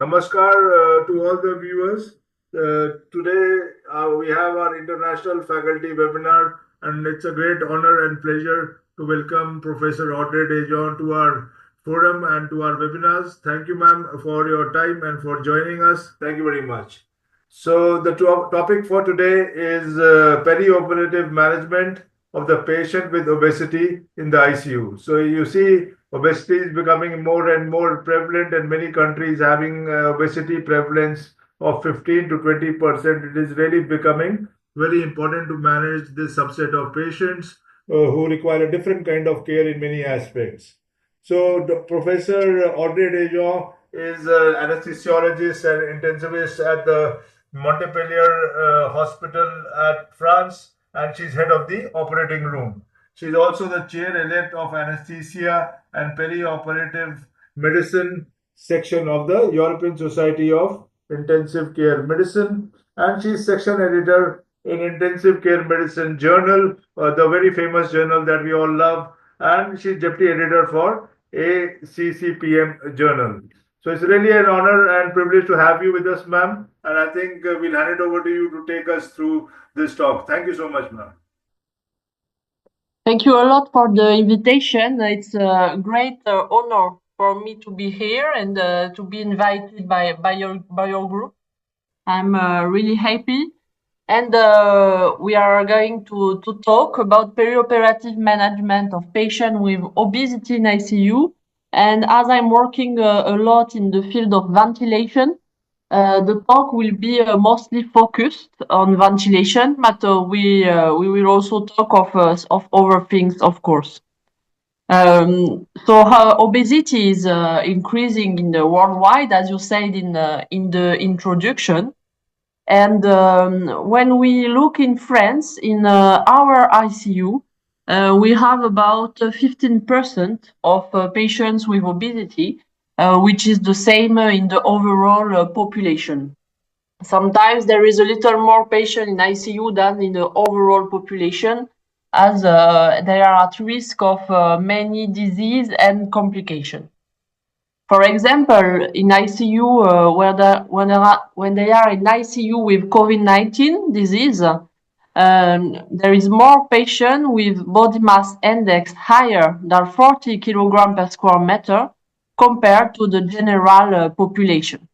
Namaskar to all the viewers. Today we have our international faculty webinar, and it's a great honor and pleasure to welcome Professor Audrey to our forum and to our webinars. Thank you, ma'am, for your time and for joining us. Thank you very much. So the topic for today is perioperative management of the patient with obesity in the ICU. So you see, obesity is becoming more and more prevalent, and many countries having obesity prevalence of 15 to 20%. It is really becoming very important to manage this subset of patients who require a different kind of care in many aspects. So Professor Audrey Dejean is an anesthesiologist and intensivist at the Montefelier Hospital at France, and she's head of the operating room. She's also the chair-elect of anesthesia and perioperative medicine section of the European Society of Intensive Care Medicine, and she's section editor in Intensive Care Medicine Journal, the very famous journal that we all love, and she's deputy editor for ACCPM Journal. So it's really an honor and privilege to have you with us, ma'am. And I think we'll hand it over to you to take us through this talk. Thank you so much, ma'am. Thank you a lot for the invitation. It's a great honor for me to be here and to be invited by your group. I'm really happy. And we are going to talk about perioperative management of patients with obesity in ICU. And as I'm working a lot in the field of ventilation, the talk will be mostly focused on ventilation, but we will also talk of other things, of course. So how obesity is increasing in the worldwide, as you said in the introduction. And when we look in France, in our ICU, we have about 15% of patients with obesity, which is the same in the overall population. Sometimes there is a little more patient in ICU than in the overall population, as they are at risk of many disease and complications. For example, in ICU, when they are in ICU with COVID-19 disease, there is more patient with body mass index higher than 40 kilogram per square meter compared to the general population.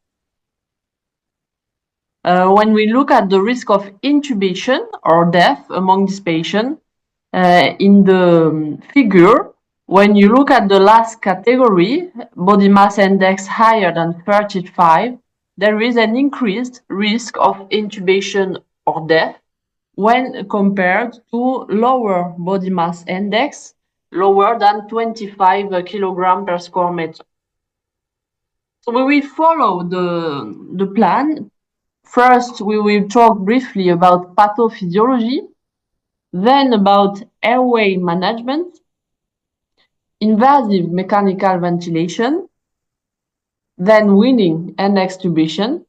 When we look at the risk of intubation or death among these patients, in the figure, when you look at the last category, body mass index higher than 35, there is an increased risk of intubation or death when compared to lower body mass index, lower than 25 kilogram per square meter. So we will follow the plan. First, we will talk briefly about pathophysiology, then about airway management, invasive mechanical ventilation, then weaning and extubation,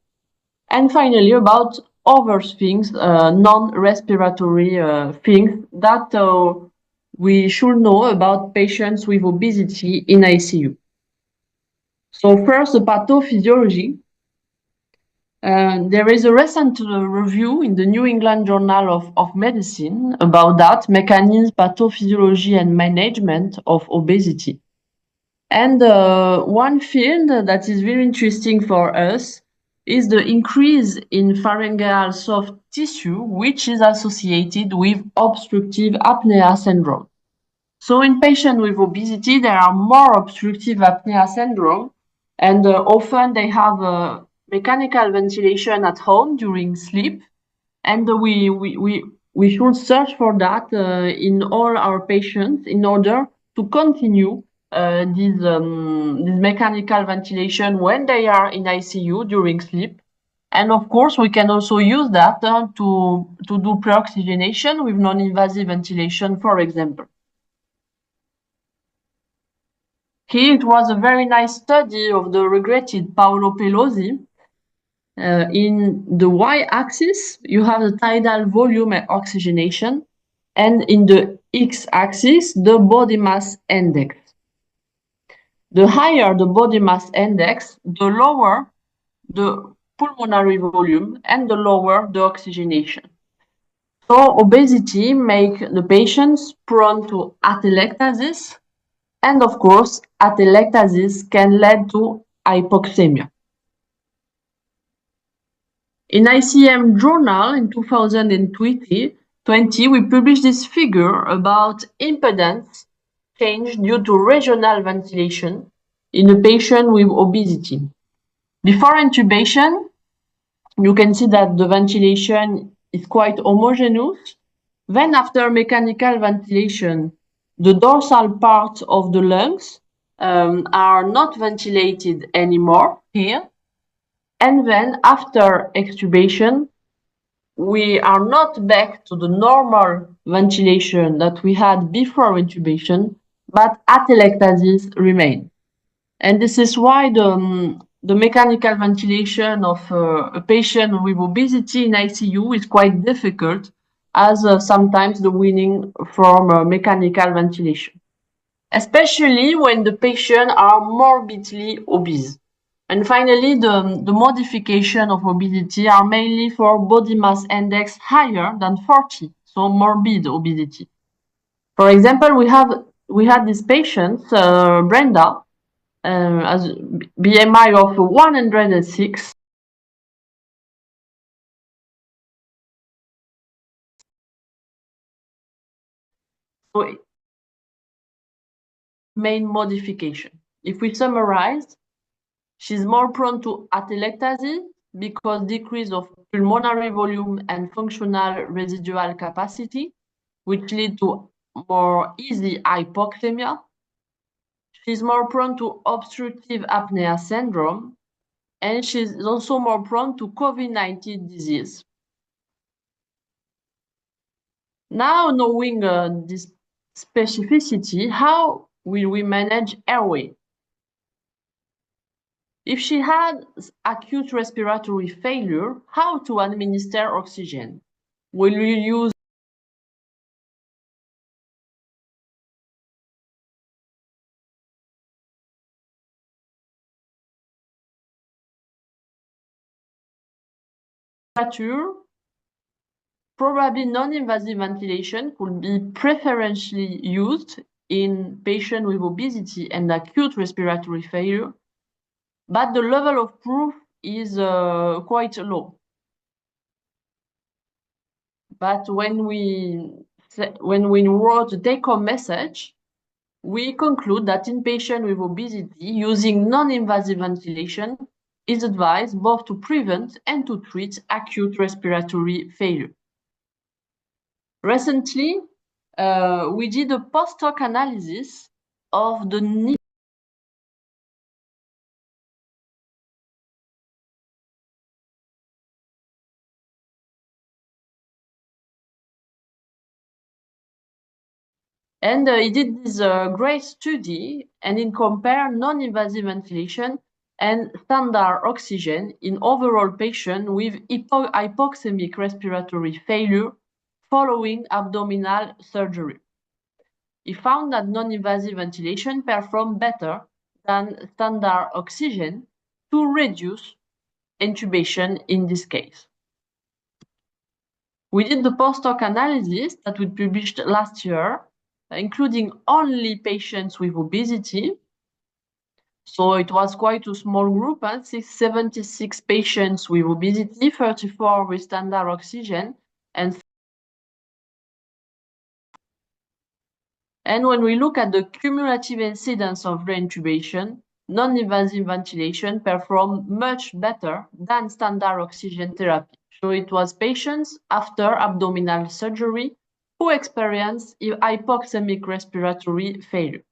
and finally about other things, non-respiratory things that we should know about patients with obesity in ICU. So first, the pathophysiology. There is a recent review in the New England Journal of Medicine about that, mechanism, pathophysiology, and management of obesity. And one field that is very interesting for us is the increase in pharyngeal soft tissue, which is associated with obstructive apnea syndrome. So in patients with obesity, there are more obstructive apnea syndrome, and often they have mechanical ventilation at home during sleep, and we should search for that in all our patients in order to continue this mechanical ventilation when they are in ICU during sleep. And of course, we can also use that to do pre-oxygenation with non-invasive ventilation, for example. Here it was a very nice study of the regretted Paolo Pelosi. In the y-axis, you have the tidal volume and oxygenation, and in the x-axis, the body mass index. The higher the body mass index, the lower the pulmonary volume and the lower the oxygenation. So obesity makes the patients prone to atelectasis, and of course, atelectasis can lead to hypoxemia. In ICM journal in 2020, we published this figure about impedance change due to regional ventilation in a patient with obesity. Before intubation, you can see that the ventilation is quite homogeneous. Then after mechanical ventilation, the dorsal part of the lungs are not ventilated anymore here. And then after extubation, we are not back to the normal ventilation that we had before intubation, but atelectasis remain. And this is why the mechanical ventilation of a patient with obesity in ICU is quite difficult, as sometimes the weaning from mechanical ventilation, especially when the patients are morbidly obese. And finally, the modification of obesity are mainly for body mass index higher than 40, so morbid obesity. For example, we had this patient, Brenda, as BMI of 106. So main modification. If we summarize, she's more prone to atelectasis because decrease of pulmonary volume and functional residual capacity, which lead to more easy hypoxemia. She's more prone to obstructive apnea syndrome, and she's also more prone to COVID-19 disease. Now, knowing this specificity, how will we manage airway? If she had acute respiratory failure, how to administer oxygen? Will we use temperature? Probably non-invasive ventilation could be preferentially used in patients with obesity and acute respiratory failure, but the level of proof is quite low. But when we wrote the take-home message, we conclude that in patients with obesity, using non-invasive ventilation is advised both to prevent and to treat acute respiratory failure. Recently, we did a postdoc analysis of the need and he did this great study and it compared non-invasive ventilation and standard oxygen in overall patients with hypoxemic respiratory failure following abdominal surgery. He found that non-invasive ventilation performed better than standard oxygen to reduce intubation in this case. We did the postdoc analysis that we published last year, including only patients with obesity. So it was quite a small group, 76 patients with obesity, 34 with standard oxygen, and when we look at the cumulative incidence of reintubation, non-invasive ventilation performed much better than standard oxygen therapy. So it was patients after abdominal surgery who experienced hypoxemic respiratory failure.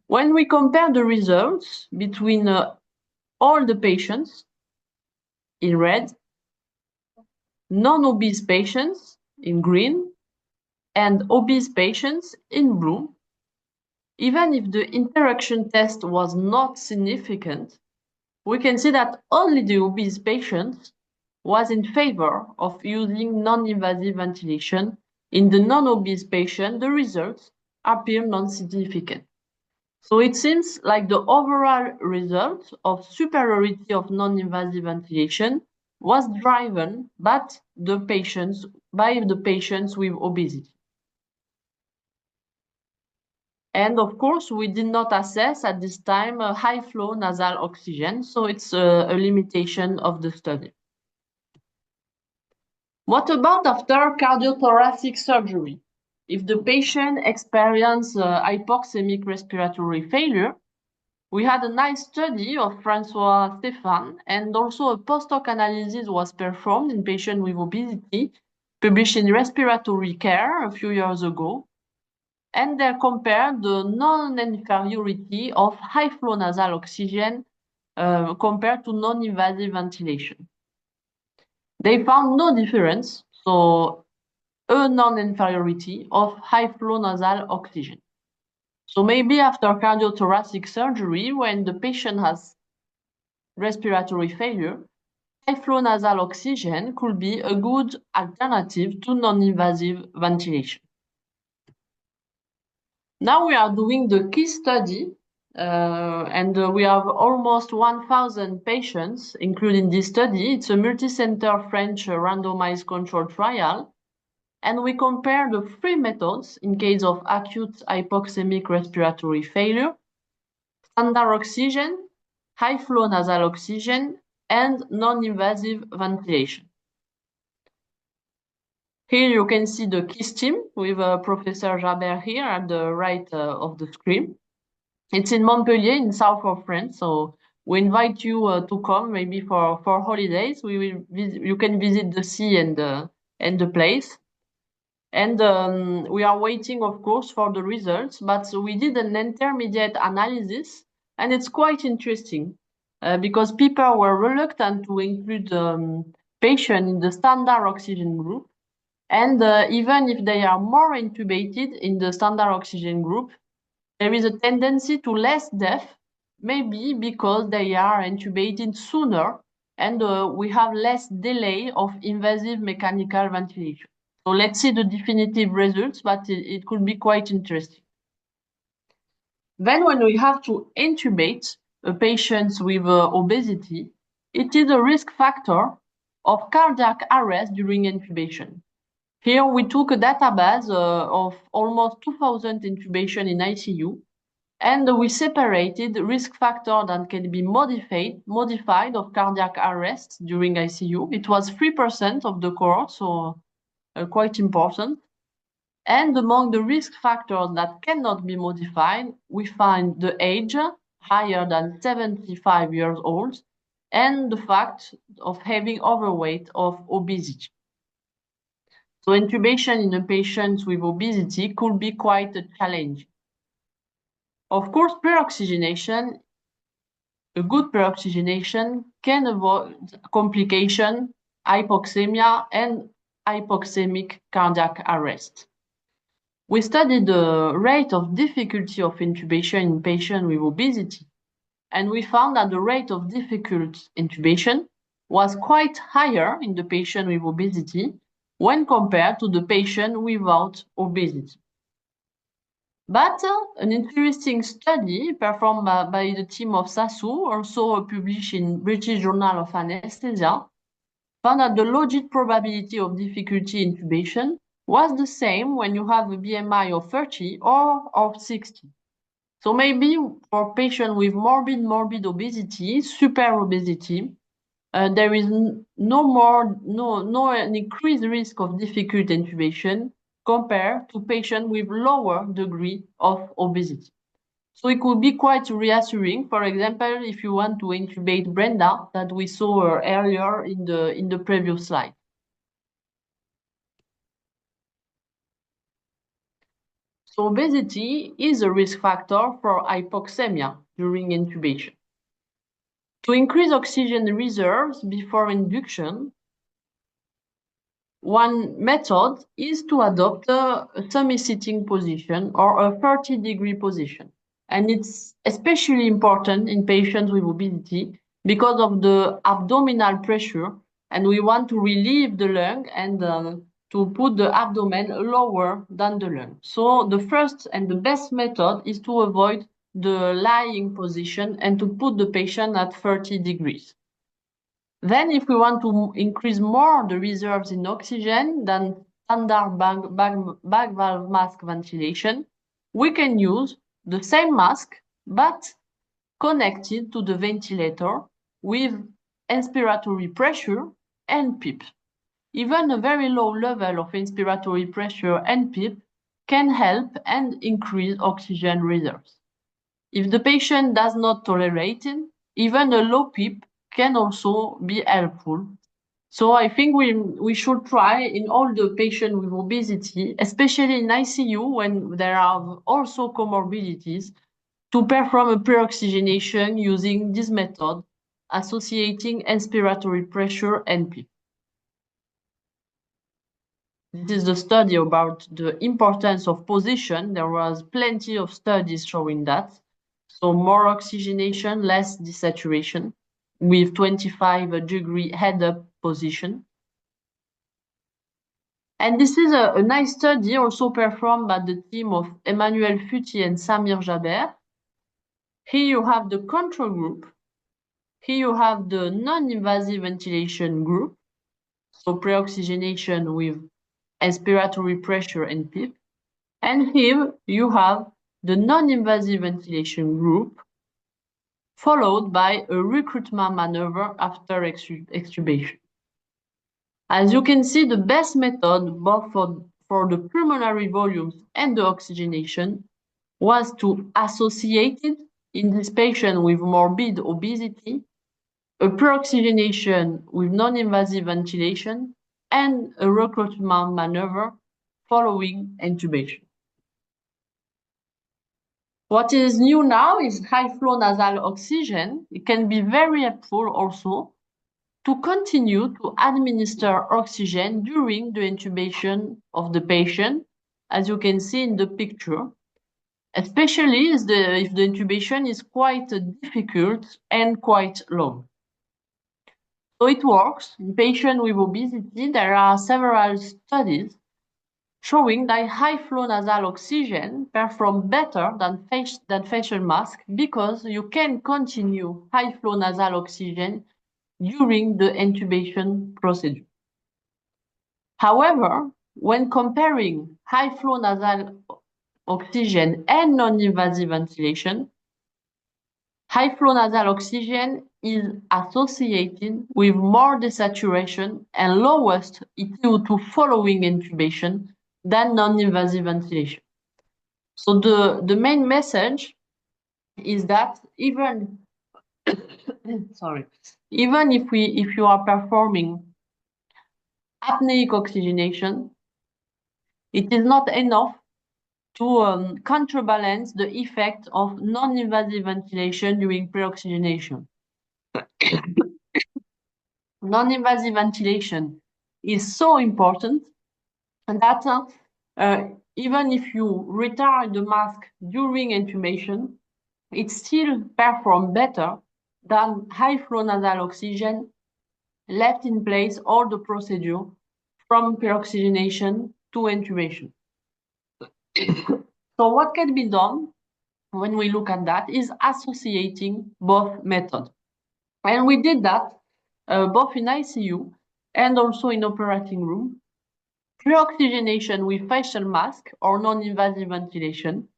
When we compare the results between all the patients in red, non-obese patients in green, and obese patients in blue, even if the interaction test was not significant, we can see that only the obese patients was in favor of using non-invasive ventilation. In the non-obese patient, the results appear non-significant. So it seems like the overall result of superiority of non-invasive ventilation was driven by the patients with obesity. And of course, we did not assess at this time high flow nasal oxygen, so it's a limitation of the study. What about after cardiothoracic surgery? If the patient experienced hypoxemic respiratory failure, we had a nice study of Francois Stephan, and also a postdoc analysis was performed in patients with obesity, published in Respiratory Care a few years ago. And they compared the non-inferiority of high-flow nasal oxygen compared to non-invasive ventilation. They found no difference, so a non-inferiority of high-flow nasal oxygen. So maybe after cardiothoracic surgery, when the patient has respiratory failure, high-flow nasal oxygen could be a good alternative to non-invasive ventilation. Now we are doing the key study, and we have almost 1,000 patients, including this study. It's a multicenter French randomized controlled trial. And we compare the three methods in case of acute hypoxemic respiratory failure: standard oxygen, high flow nasal oxygen, and non-invasive ventilation. Here you can see the KISS team with Professor Jabert here at the right of the screen. It's in Montpelier, in south of France. So we invite you to come maybe for holidays. You can visit the sea and the place. And we are waiting, of course, for the results. But we did an intermediate analysis, and it's quite interesting because people were reluctant to include patients in the standard oxygen group. And even if they are more intubated in the standard oxygen group, there is a tendency to less death, maybe because they are intubated sooner and we have less delay of invasive mechanical ventilation. So let's see the definitive results, but it could be quite interesting. Then when we have to intubate patients with obesity, it is a risk factor of cardiac arrest during intubation. Here we took a database of almost 2,000 intubation in ICU, and we separated risk factor that can be modified of cardiac arrest during ICU. It was 3% of the cohort, so quite important. And among the risk factors that cannot be modified, we find the age higher than 75 years old, and the fact of having overweight of obesity. So intubation in a patient with obesity could be quite a challenge. Of course, peroxygenation, a good peroxygenation can avoid complication, hypoxemia, and hypoxemic cardiac arrest. We studied the rate of difficulty of intubation in patients with obesity, and we found that the rate of difficult intubation was quite higher in the patient with obesity when compared to the patient without obesity. But an interesting study performed by the team of SASU, also published in British Journal of Anesthesia, found that the logit probability of difficulty intubation was the same when you have a BMI of 30 or of 60. So maybe for patients with morbid obesity, super obesity, there is no increased risk of difficult intubation compared to patients with lower degree of obesity. So it could be quite reassuring. For example, if you want to intubate Brenda, that we saw earlier in the previous slide. So obesity is a risk factor for hypoxemia during intubation. To increase oxygen reserves before induction, one method is to adopt a semi-sitting position or a 30-degree position. And it's especially important in patients with obesity because of the abdominal pressure, and we want to relieve the lung and to put the abdomen lower than the lung. So the first and the best method is to avoid the lying position and to put the patient at 30 degrees. Then if we want to increase more the reserves in oxygen than standard bag valve mask ventilation, we can use the same mask but connected to the ventilator with inspiratory pressure and PEEP. Even a very low level of inspiratory pressure and PEEP can help and increase oxygen reserves. If the patient does not tolerate it, even a low PEEP can also be helpful. So I think we should try in all the patients with obesity, especially in ICU when there are also comorbidities, to perform a pre-oxygenation using this method, associating inspiratory pressure and PEEP. This is the study about the importance of position. There was plenty of studies showing that. So more oxygenation, less desaturation with 25-degree head-up position. And this is a nice study also performed by the team of Emmanuel Futi and Samir Jaber. Here you have the control group. Here you have the non-invasive ventilation group. So pre-oxygenation with inspiratory pressure and PEEP. And here you have the non-invasive ventilation group, followed by a recruitment maneuver after extubation. As you can see, the best method both for the pulmonary volumes and the oxygenation was to associate it in this patient with morbid obesity, a pre-oxygenation with non-invasive ventilation, and a recruitment maneuver following intubation. What is new now is high-flow nasal oxygen. It can be very helpful also to continue to administer oxygen during the intubation of the patient, as you can see in the picture, especially if the intubation is quite difficult and quite long. So it works in patients with obesity. There are several studies showing that high-flow nasal oxygen perform better than facial mask because you can continue high-flow nasal oxygen during the intubation procedure. However, when comparing high-flow nasal oxygen and non-invasive ventilation, high-flow nasal oxygen is associated with more desaturation and lowest ETO2 following intubation than non-invasive ventilation. So the main message is that even even if you are performing apneic oxygenation, it is not enough to counterbalance the effect of non-invasive ventilation during pre-oxygenation. Non-invasive ventilation is so important that even if you retire the mask during intubation, it still performs better than high-flow nasal oxygen left in place all the procedure from pre-oxygenation to intubation. So what can be done when we look at that is associating both methods. And we did that both in ICU and also in operating room. Pre-oxygenation with facial mask or non-invasive ventilation,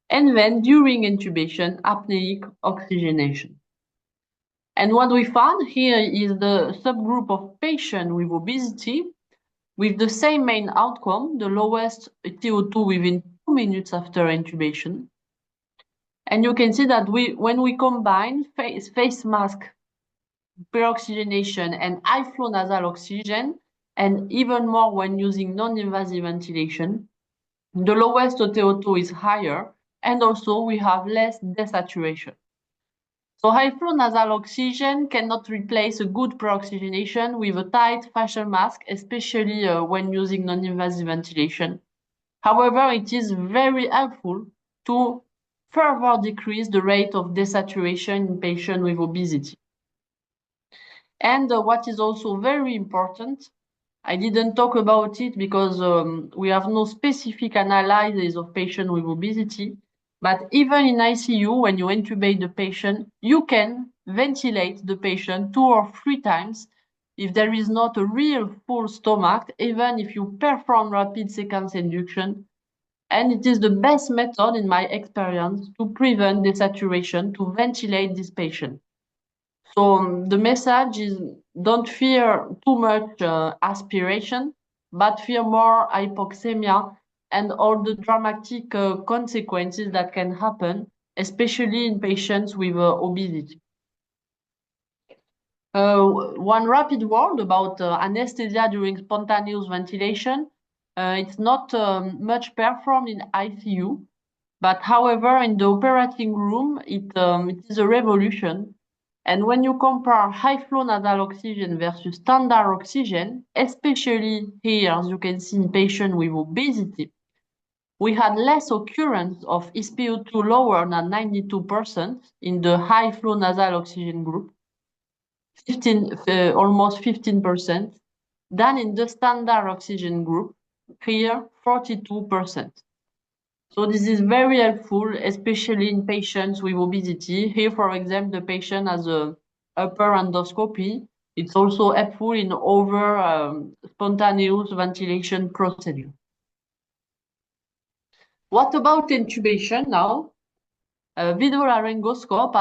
and then during intubation, apneic oxygenation. And what we found here is the subgroup of patients with obesity with the same main outcome, the lowest TO2 within 2 minutes after intubation. And you can see that when we combine face mask, pre-oxygenation, and high-flow nasal oxygen, and even more when using non-invasive ventilation, the lowest TO2 is higher, and also we have less desaturation. So high-flow nasal oxygen cannot replace a good pre-oxygenation with a tight facial mask, especially when using non-invasive ventilation. However, it is very helpful to further decrease the rate of desaturation in patients with obesity. And what is also very important, I didn't talk about it because we have no specific analysis of patients with obesity, But even in ICU, when you intubate the patient, you can ventilate the patient 2 or 3 times if there is not a real full stomach, even if you perform rapid sequence induction. And it is the best method, in my experience, to prevent desaturation, to ventilate this patient. So the message is don't fear too much aspiration, but fear more hypoxemia and all the dramatic consequences that can happen, especially in patients with obesity. One rapid word about anesthesia during spontaneous ventilation. It's not much performed in ICU, but however, in the operating room, it is a revolution. And when you compare high flow nasal oxygen versus standard oxygen, especially here, as you can see in patients with obesity, we had less occurrence of SpO2 lower than 92% in the high flow nasal oxygen group, almost 15%, than in the standard oxygen group, here 42%. So this is very helpful, especially in patients with obesity. Here, for example, the patient has a upper endoscopy. It's also helpful in over spontaneous ventilation procedure. What about intubation now? Video laryngoscope,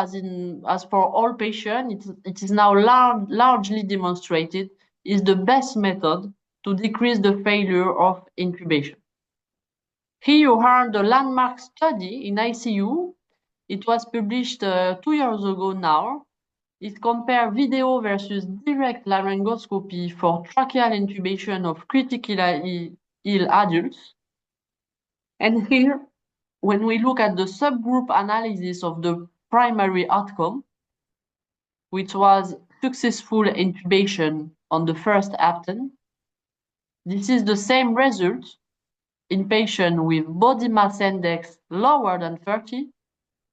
as for all patients, it is now largely demonstrated, is the best method to decrease the failure of intubation. Here you have the landmark study in ICU. It was published 2 years ago now. It compared video versus direct laryngoscopy for tracheal intubation of critically ill adults. And here, when we look at the subgroup analysis of the primary outcome, which was successful intubation on the first apnea, this is the same result in patients with body mass index lower than 30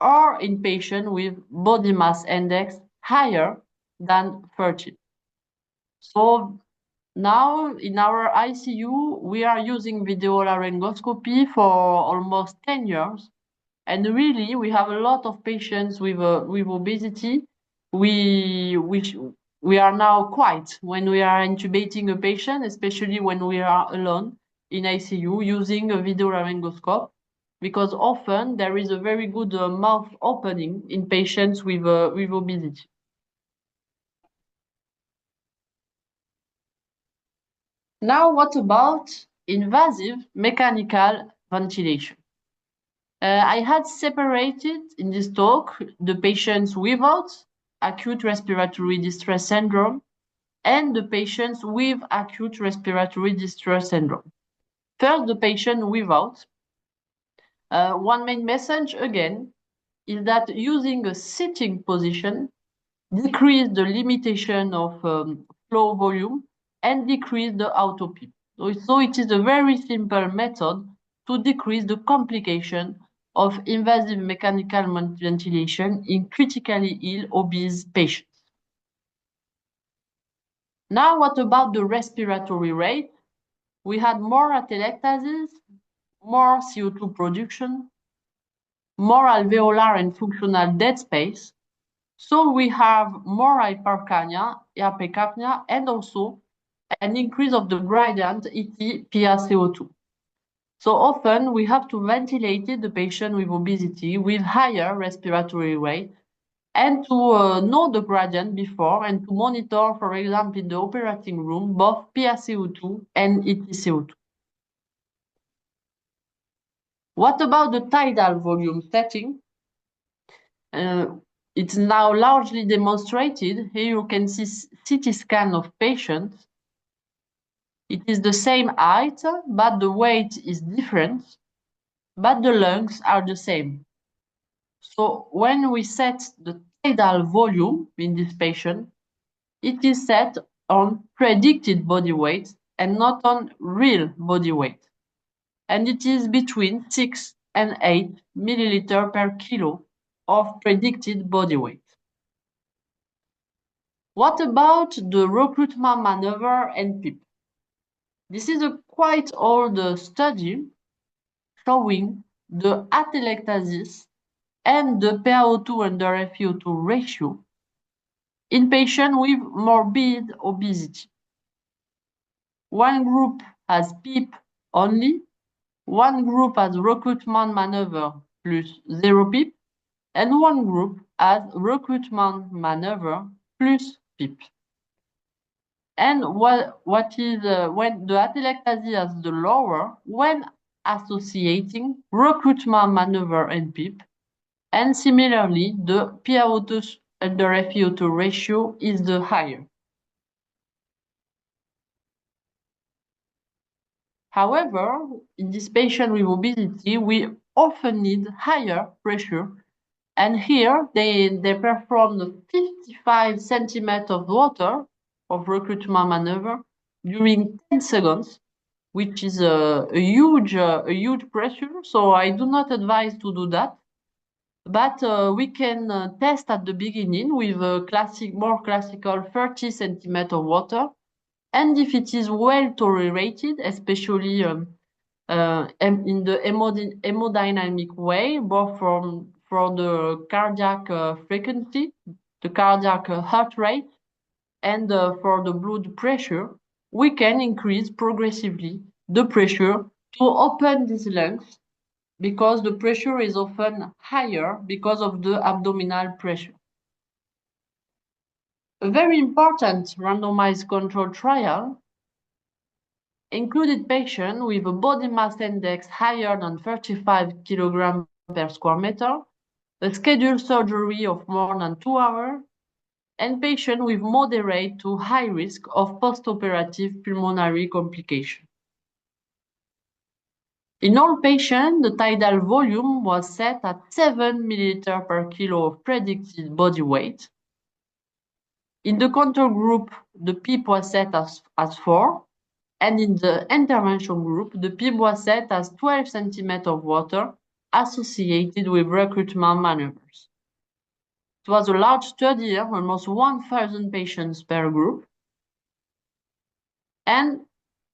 or in patients with body mass index higher than 30. So now in our ICU, we are using video laryngoscopy for almost 10 years. And really, we have a lot of patients with obesity. We are now quiet when we are intubating a patient, especially when we are alone in ICU using a video laryngoscope, because often there is a very good mouth opening in patients with obesity. Now, what about invasive mechanical ventilation? I had separated in this talk the patients without acute respiratory distress syndrome and the patients with acute respiratory distress syndrome. First, the patient without. One main message, again, is that using a sitting position decrease the limitation of flow volume and decrease the autopy. So it is a very simple method to decrease the complication of invasive mechanical ventilation in critically ill obese patients. Now, what about the respiratory rate? We had more atelectasis, more CO2 production, more alveolar and functional dead space. So we have more hypercapnia, and also an increase of the gradient ET PaCO2. So often we have to ventilate the patient with obesity with higher respiratory rate and to know the gradient before and to monitor, for example, in the operating room, both PaCO2 and EtCO2. What about the tidal volume setting? It's now largely demonstrated. Here you can see CT scan of patients. It is the same height, but the weight is different, but the lungs are the same. So when we set the tidal volume in this patient, it is set on predicted body weight and not on real body weight. And it is between 6 and 8 milliliter per kilo of predicted body weight. What about the recruitment maneuver and PEEP? This is a quite old study showing the atelectasis, and the PaO2 under FeO2 ratio in patients with morbid obesity. One group has PEEP only, one group has recruitment maneuver plus 0 PEEP, and one group has recruitment maneuver plus PEEP. And what is when the atelectasis is the lower when associating recruitment maneuver and PEEP, and similarly the PaO2 under FeO2 ratio is the higher. However, in this patient with obesity, we often need higher pressure, and here they perform the 55 centimeters of water of recruitment maneuver during 10 seconds, which is a huge pressure. So I do not advise to do that. But we can test at the beginning with a more classical 30 centimeters of water. And if it is well tolerated, especially in the hemodynamic way, both for the cardiac frequency, the cardiac heart rate, and for the blood pressure, we can increase progressively the pressure to open these lungs, because the pressure is often higher because of the abdominal pressure. A very important randomized control trial included patients with a body mass index higher than 35 kilograms per square meter, a scheduled surgery of more than 2 hours, and patients with moderate to high risk of postoperative pulmonary complication. In all patients, the tidal volume was set at 7 milliliters per kilo of predicted body weight. In the control group, the PEEP was set as 4, and in the intervention group, the PEEP was set as 12 centimeters of water associated with recruitment maneuvers. It was a large study, almost 1,000 patients per group. And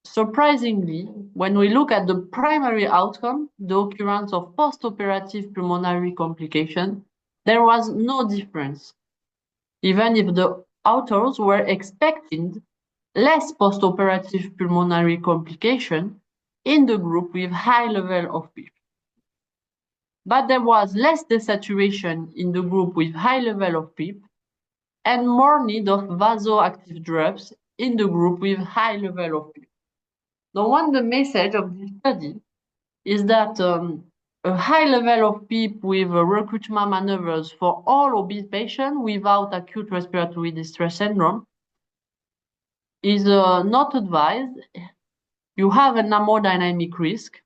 surprisingly, when we look at the primary outcome, the occurrence of postoperative pulmonary complication, there was no difference, even if the authors were expecting less postoperative pulmonary complication in the group with high level of PEEP. But there was less desaturation in the group with high level of PEEP and more need of vasoactive drugs in the group with high level of PEEP. Now, one the message of this study is that a high level of PEEP with recruitment maneuvers for all obese patients without acute respiratory distress syndrome is not advised. You have an hemodynamic risk,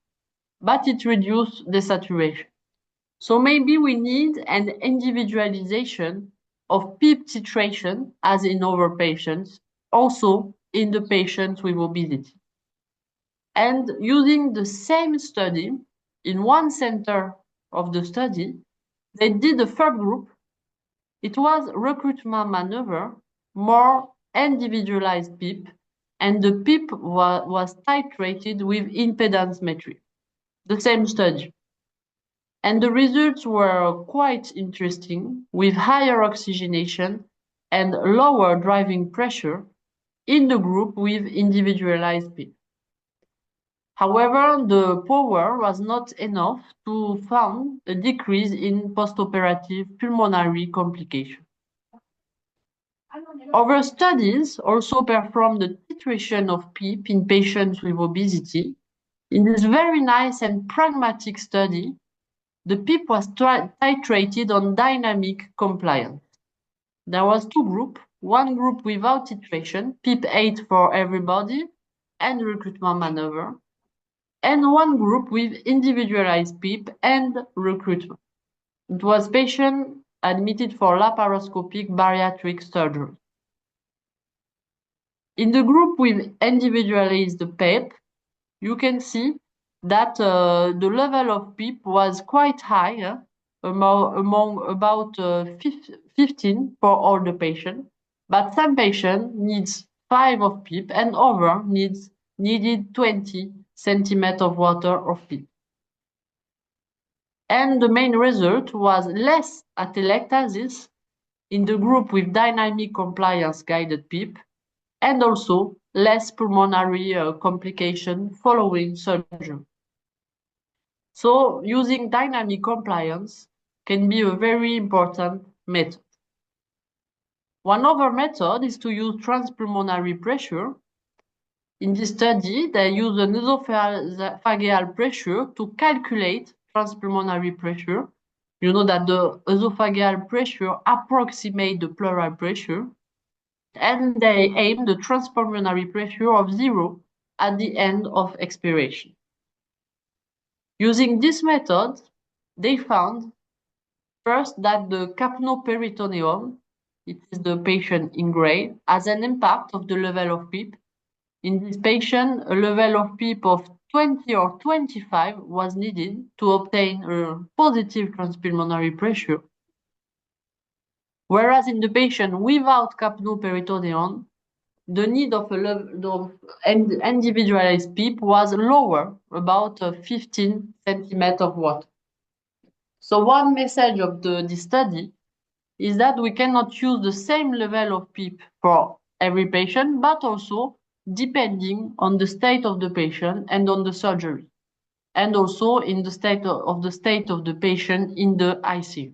but it reduces the saturation. So maybe we need an individualization of PEEP titration as in other patients, also in the patients with obesity. And using the same study, in one center of the study, they did a third group. It was recruitment maneuver, more individualized PEEP, and the PEEP was titrated with impedance metric, the same study. And the results were quite interesting, with higher oxygenation and lower driving pressure in the group with individualized PEEP. However, the power was not enough to find a decrease in postoperative pulmonary complications. Other studies also performed the titration of PEEP in patients with obesity. In this very nice and pragmatic study, the PEEP was titrated on dynamic compliance. There was two groups, one group without titration, PEEP 8 for everybody, and recruitment maneuver, and one group with individualized PEEP and recruitment. It was patients admitted for laparoscopic bariatric surgery. In the group with individualized PEEP, you can see that the level of PEEP was quite high, among about 15 for all the patients, but some patients needs 5 of PEEP and other needed 20 centimeters of water of PEEP. And the main result was less atelectasis in the group with dynamic compliance guided PEEP, and also less pulmonary complication following surgery. So using dynamic compliance can be a very important method. One other method is to use transpulmonary pressure. In this study, they use an esophageal pressure to calculate transpulmonary pressure. You know that the esophageal pressure approximates the pleural pressure, and they aim the transpulmonary pressure of 0 at the end of expiration. Using this method, they found first that the capnoperitoneum, it is the patient in gray, has an impact of the level of PEEP. In this patient, a level of PEEP of 20 or 25 was needed to obtain a positive transpulmonary pressure. Whereas in the patient without capnoperitoneum, the need of a level of individualized PEEP was lower, about 15 centimeters of water. So one message of this study is that we cannot use the same level of PEEP for every patient, but also depending on the state of the patient and on the surgery, and also in the state of the patient in the ICU.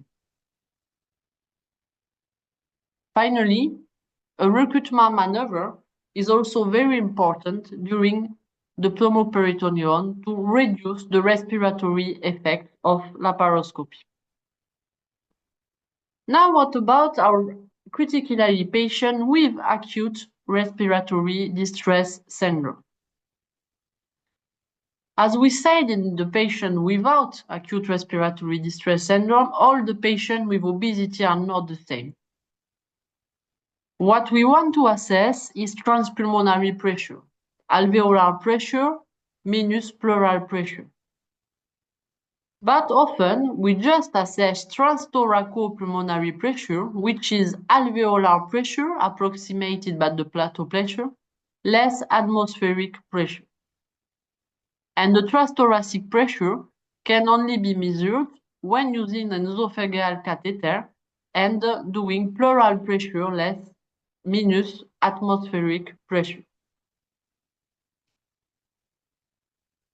Finally, a recruitment maneuver is also very important during the pneumoperitoneum to reduce the respiratory effect of laparoscopy. Now, what about our critically ill patient with acute respiratory distress syndrome? As we said in the patient without acute respiratory distress syndrome, all the patients with obesity are not the same. What we want to assess is transpulmonary pressure, alveolar pressure minus pleural pressure. But often we just assess transthoraco-pulmonary pressure, which is alveolar pressure approximated by the plateau pressure, less atmospheric pressure. And the transthoracic pressure can only be measured when using an esophageal catheter and doing pleural pressure less minus atmospheric pressure.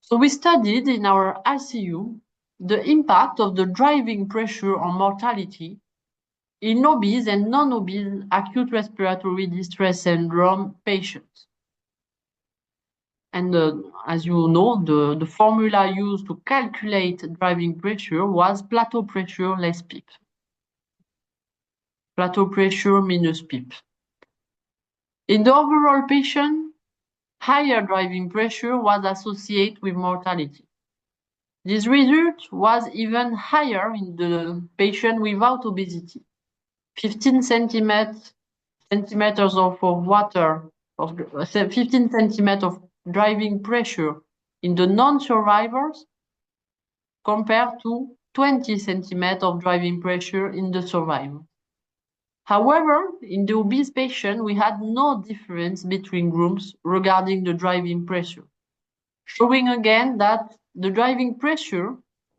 So we studied in our ICU the impact of the driving pressure on mortality in obese and non-obese acute respiratory distress syndrome patients. And as you know, the formula used to calculate driving pressure was plateau pressure less PEEP. Plateau pressure minus PEEP. In the overall patient, higher driving pressure was associated with mortality. This result was even higher in the patient without obesity. 15 centimeters of water, 15 centimeters of driving pressure in the non-survivors compared to 20 centimeters of driving pressure in the survivors. However, in the obese patient, we had no difference between groups regarding the driving pressure, showing again that the driving pressure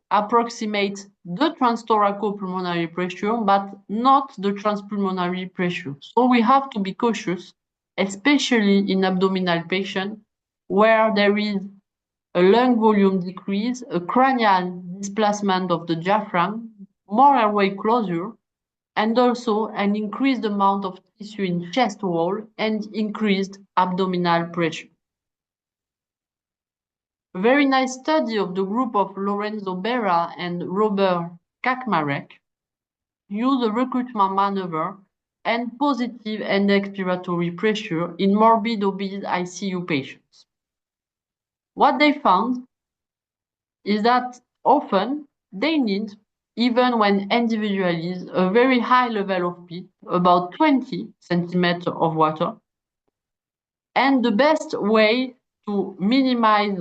approximates the transthoraco-pulmonary pressure, but not the transpulmonary pressure. So we have to be cautious, especially in abdominal patients, where there is a lung volume decrease, a cranial displacement of the diaphragm, more airway closure, and also an increased amount of tissue in chest wall and increased abdominal pressure. A very nice study of the group of Lorenzo Berra and Robert Kaczmarek used a recruitment maneuver and positive end expiratory pressure in morbid obese ICU patients. What they found is that often they need, even when individualized, a very high level of PEEP, about 20 centimeters of water. And the best way to minimize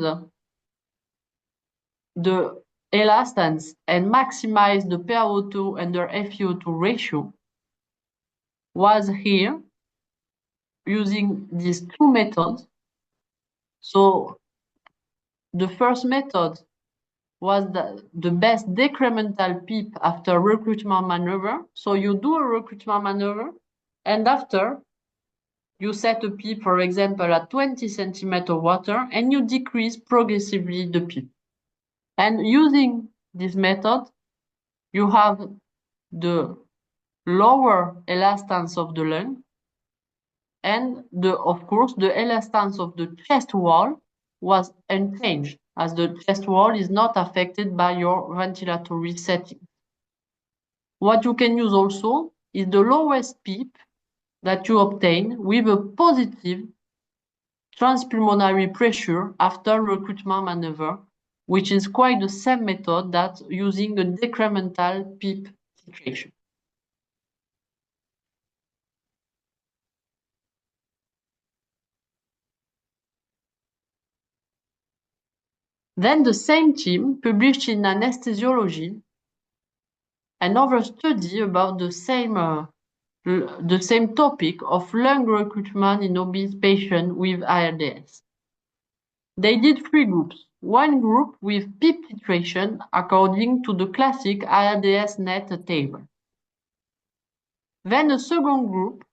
the elastance and maximize the PaO2 and the FiO2 ratio was here using these two methods. So the first method was the best decremental PEEP after recruitment maneuver. So you do a recruitment maneuver, and after you set a PEEP, for example, at 20 centimeters of water, and you decrease progressively the PEEP. And using this method, you have the lower elastance of the lung, and of course, the elastance of the chest wall was unchanged, as the chest wall is not affected by your ventilatory setting. What you can use also is the lowest PEEP that you obtain with a positive transpulmonary pressure after recruitment maneuver, which is quite the same method that using a decremental PEEP titration. Then the same team published in Anesthesiology another study about the same topic of lung recruitment in obese patients with ILDS. They did 3 groups. One group with PEEP titration according to the classic ILDS net table. Then a second group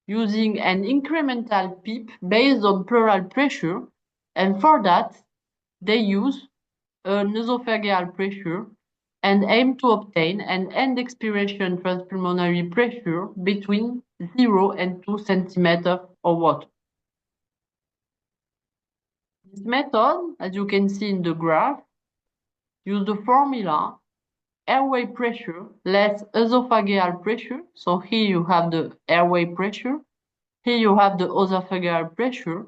using an incremental PEEP based on pleural pressure, and for that they use an esophageal pressure and aim to obtain an end expiration transpulmonary pressure between 0 and 2 centimeters of water. This method, as you can see in the graph, use the formula airway pressure less esophageal pressure. So here you have the airway pressure, here you have the esophageal pressure,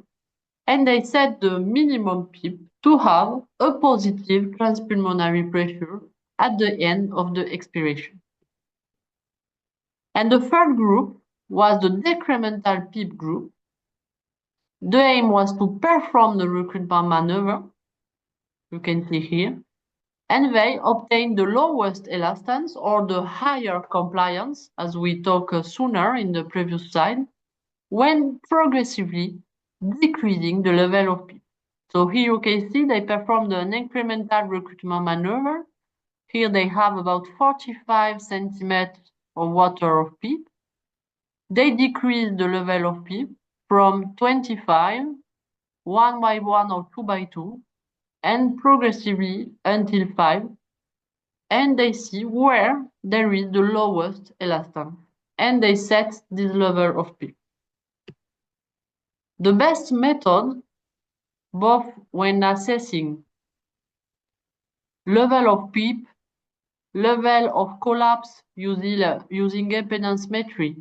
and they set the minimum PEEP to have a positive transpulmonary pressure at the end of the expiration. And the third group was the decremental PEEP group. The aim was to perform the recruitment maneuver, you can see here, and they obtained the lowest elastance or the higher compliance, as we talked sooner in the previous slide, when progressively decreasing the level of PEEP. So here you can see they performed an incremental recruitment maneuver. Here they have about 45 centimeters of water of PEEP. They decrease the level of PEEP from 25, 1 by 1 or 2 by 2, and progressively until 5, and they see where there is the lowest elastance, and they set this level of PEEP. The best method, both when assessing level of PEEP, level of collapse using impedancemetry,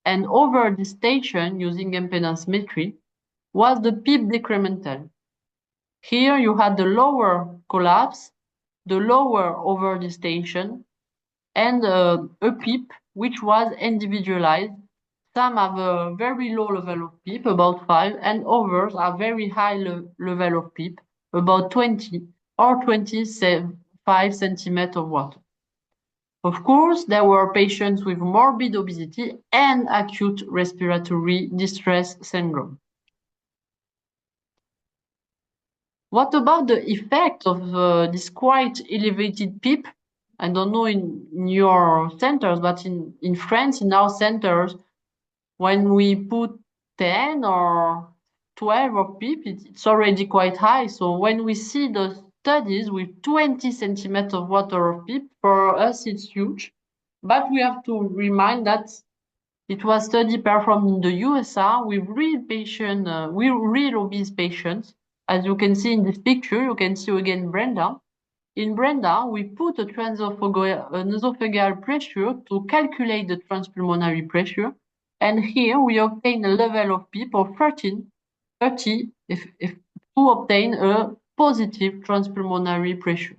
and overdistension using impedancemetry, was the PEEP decremental. Here you had the lower collapse, the lower overdistension, and a PEEP which was individualized. Some have a very low level of PEEP, about 5, and others have very high level of PEEP, about 20 or 25 centimeters of water. Of course, there were patients with morbid obesity and acute respiratory distress syndrome. What about the effect of this quite elevated PEEP? I don't know in your centers, but in France, in our centers, when we put 10 or 12 of PEEP, it's already quite high. So when we see the studies with 20 centimeters of water of PEEP, for us it's huge. But we have to remind that it was study performed in the USA with real patient, with real obese patients. As you can see in this picture, you can see again Brenda. In Brenda, we put an esophageal pressure to calculate the transpulmonary pressure. And here we obtain a level of PEEP of 30 if to obtain a positive transpulmonary pressure.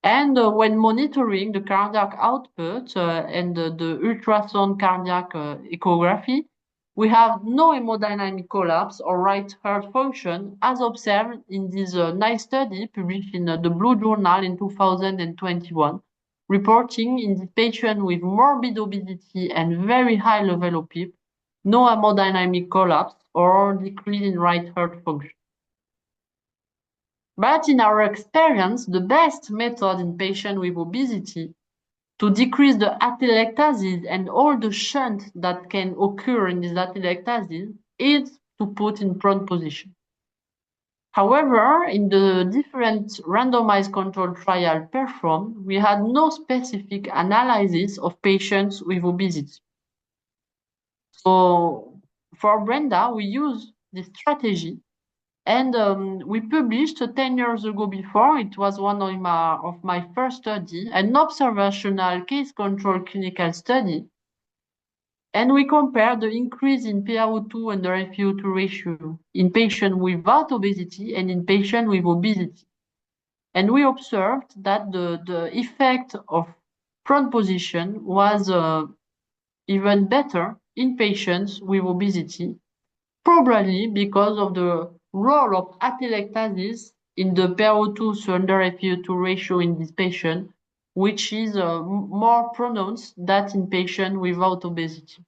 And when monitoring the cardiac output and the ultrasound cardiac echography, we have no hemodynamic collapse or right heart function as observed in this nice study published in the Blue Journal in 2021, reporting in the patient with morbid obesity and very high level of PEEP, no hemodynamic collapse or decrease in right heart function. But in our experience, the best method in patients with obesity to decrease the atelectasis and all the shunt that can occur in this atelectasis is to put in prone position. However, in the different randomized controlled trial performed, we had no specific analysis of patients with obesity. So for Brenda, we used this strategy, and we published 10 years ago before, it was one of my first study, an observational case control clinical study. And we compared the increase in PaO2 and the FeO2 ratio in patients without obesity and in patients with obesity. And we observed that the effect of prone position was even better in patients with obesity, probably because of the role of atelectasis in the PaO2 surrender FeO2 ratio in this patient, which is more pronounced than in patients without obesity.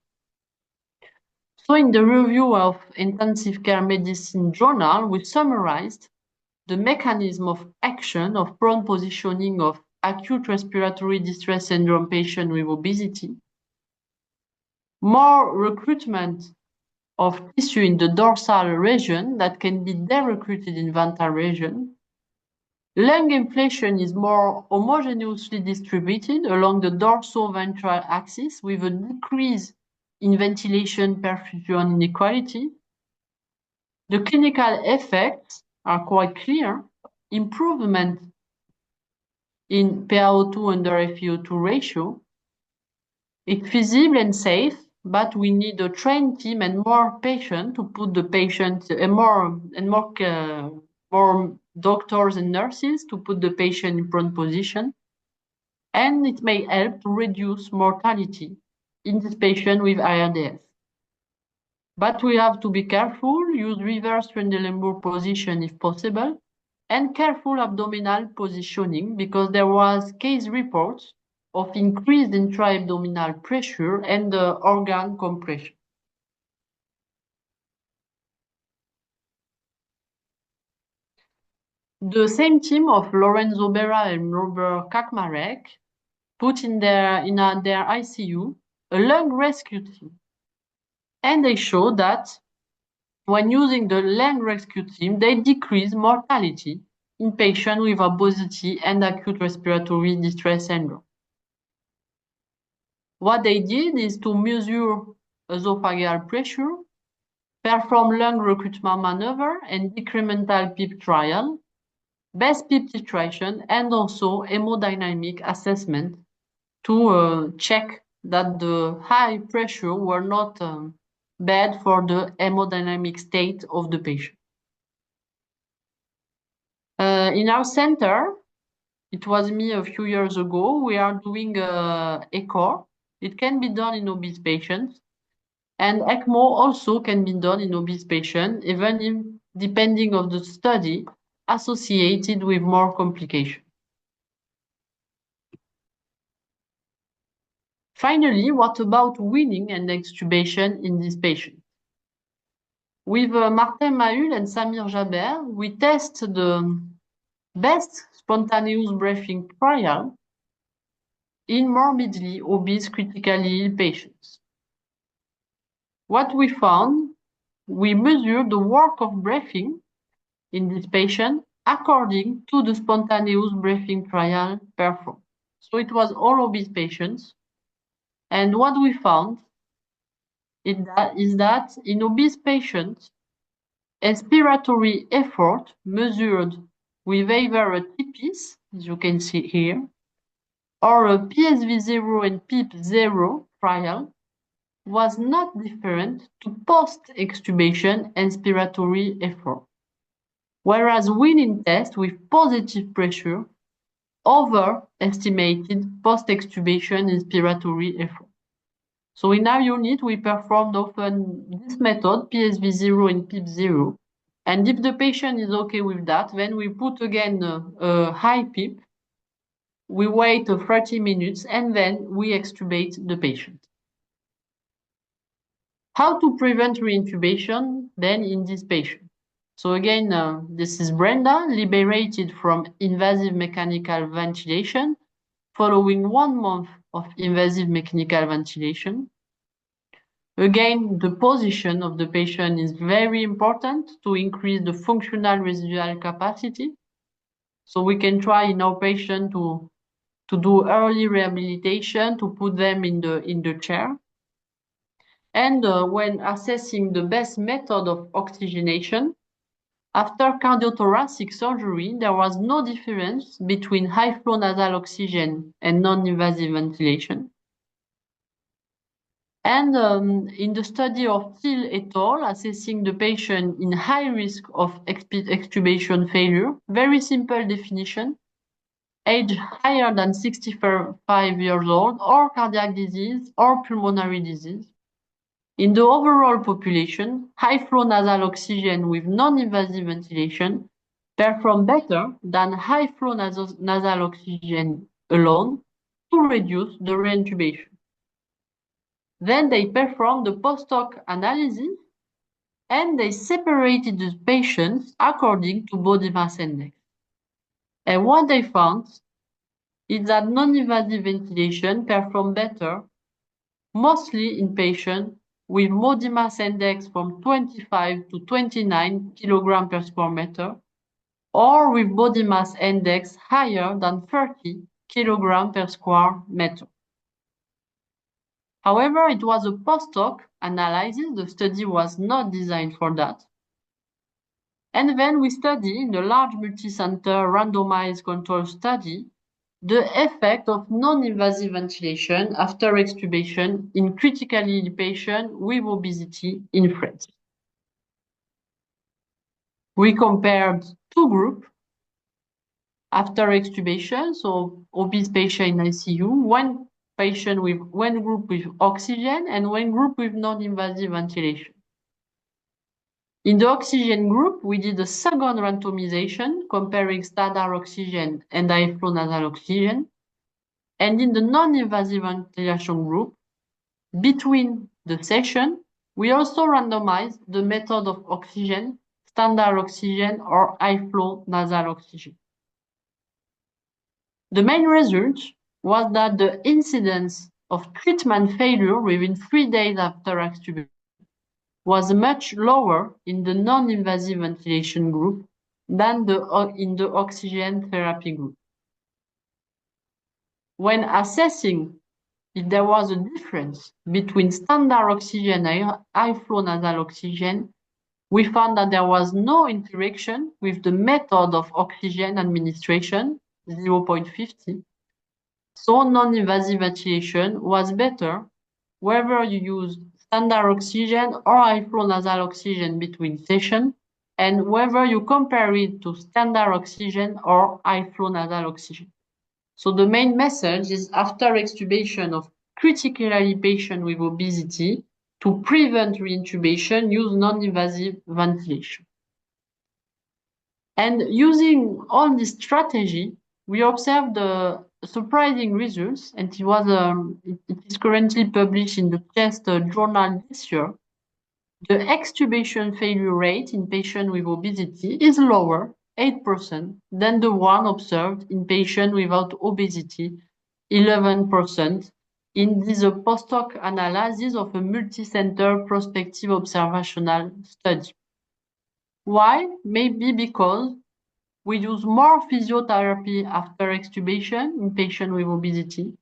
So in the review of intensive care medicine journal, we summarized the mechanism of action of prone positioning of acute respiratory distress syndrome patient with obesity, more recruitment of tissue in the dorsal region that can be de-recruited in ventral region. Lung inflation is more homogeneously distributed along the dorsoventral axis with a decrease in ventilation perfusion inequality. The clinical effects are quite clear. Improvement in PaO2 under FeO2 ratio. It's feasible and safe, but we need a trained team and more patients to put the patient more doctors and nurses to put the patient in prone position. And it may help to reduce mortality in this patient with IRDS. But we have to be careful, use reverse Trendelenburg position if possible, and careful abdominal positioning because there was case reports of increased intra-abdominal pressure and organ compression. The same team of Lorenzo Berra and Robert Kaczmarek put in their ICU a lung rescue team. And they showed that when using the lung rescue team, they decrease mortality in patients with obesity and acute respiratory distress syndrome. What they did is to measure esophageal pressure, perform lung recruitment maneuver and decremental PEEP trial, best PEEP titration, and also hemodynamic assessment to check that the high pressure were not bad for the hemodynamic state of the patient. In our center, it was me a few years ago, we are doing echo. It can be done in obese patients. And ECMO also can be done in obese patients, even if, depending on the study, associated with more complications. Finally, what about weaning and extubation in these patients? With Martin Mahul and Samir Jaber, we test the best spontaneous breathing trial in morbidly obese critically ill patients. What we found, we measured the work of breathing in this patient according to the spontaneous breathing trial performed. So it was all obese patients. And what we found is that in obese patients, expiratory effort measured with either a TPIS, as you can see here, or a PSV0 and PEEP0 trial was not different to post-extubation expiratory effort, whereas weaning test with positive pressure overestimated post-extubation expiratory effort. So in our unit, we performed often this method, PSV0 and PEEP0. And if the patient is okay with that, then we put again a high PEEP, we wait 30 minutes, and then we extubate the patient. How to prevent reintubation then in this patient? So again, this is Brenda, liberated from invasive mechanical ventilation following 1 month of invasive mechanical ventilation. Again, the position of the patient is very important to increase the functional residual capacity. So we can try in our patient to do early rehabilitation, to put them in the chair. And when assessing the best method of oxygenation, after cardiothoracic surgery, there was no difference between high flow nasal oxygen and non-invasive ventilation. And in the study of Thiel et al., assessing the patient in high risk of extubation failure, very simple definition, age higher than 65 years old, or cardiac disease, or pulmonary disease. In the overall population, high flow nasal oxygen with non-invasive ventilation perform better than high flow nasal oxygen alone to reduce the reintubation. Then they performed the postdoc analysis and they separated the patients according to body mass index. And what they found is that non-invasive ventilation performed better, mostly in patients with body mass index from 25 to 29 kg per square meter, or with body mass index higher than 30 kg per square meter. However, it was a post-hoc analysis. The study was not designed for that. And then we study in a large multicenter randomized control study the effect of non-invasive ventilation after extubation in critically ill patients with obesity in France. We compared 2 groups after extubation, so obese patient in ICU, one group with oxygen and one group with non-invasive ventilation. In the oxygen group, we did a second randomization comparing standard oxygen and high flow nasal oxygen. And in the non-invasive ventilation group, between the session, we also randomized the method of oxygen, standard oxygen or high flow nasal oxygen. The main result was that the incidence of treatment failure within 3 days after extubation was much lower in the non-invasive ventilation group than in the oxygen therapy group. When assessing if there was a difference between standard oxygen and high flow nasal oxygen, we found that there was no interaction with the method of oxygen administration, 0.50. So non-invasive ventilation was better whether you use standard oxygen or high flow nasal oxygen between sessions, and whether you compare it to standard oxygen or high flow nasal oxygen. So the main message is after extubation of critically ill patient with obesity, to prevent reintubation, use non-invasive ventilation. And using all this strategy, we observed surprising results, and it is currently published in the CHEST journal this year. The extubation failure rate in patients with obesity is lower, 8%, than the one observed in patients without obesity, 11%, in this post-hoc analysis of a multicenter prospective observational study. Why? Maybe because we use more physiotherapy after extubation in patients with obesity,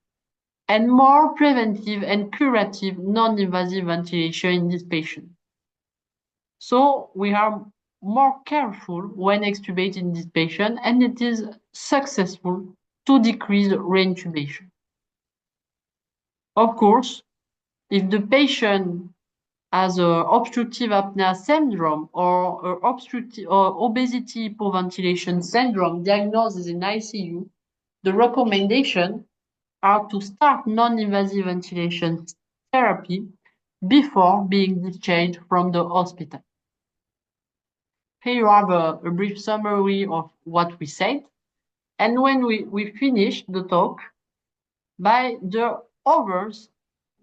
and more preventive and curative non-invasive ventilation in this patient. So we are more careful when extubating this patient, and it is successful to decrease reintubation. Of course, if the patient has an obstructive apnea syndrome or obesity hypoventilation syndrome diagnosed in ICU, the recommendation are to start non-invasive ventilation therapy before being discharged from the hospital. Here you have a brief summary of what we said. And when we finish the talk, by the others